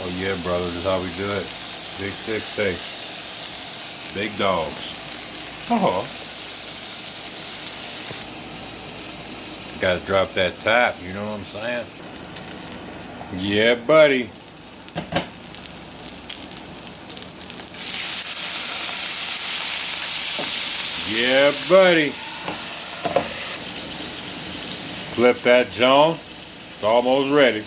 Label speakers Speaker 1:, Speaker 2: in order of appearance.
Speaker 1: Oh yeah, brother, this is how we do it. Big thick steak. Big dogs. Oh. Gotta drop that top, you know what I'm saying? Yeah, buddy. Yeah, buddy. Flip that John. It's almost ready.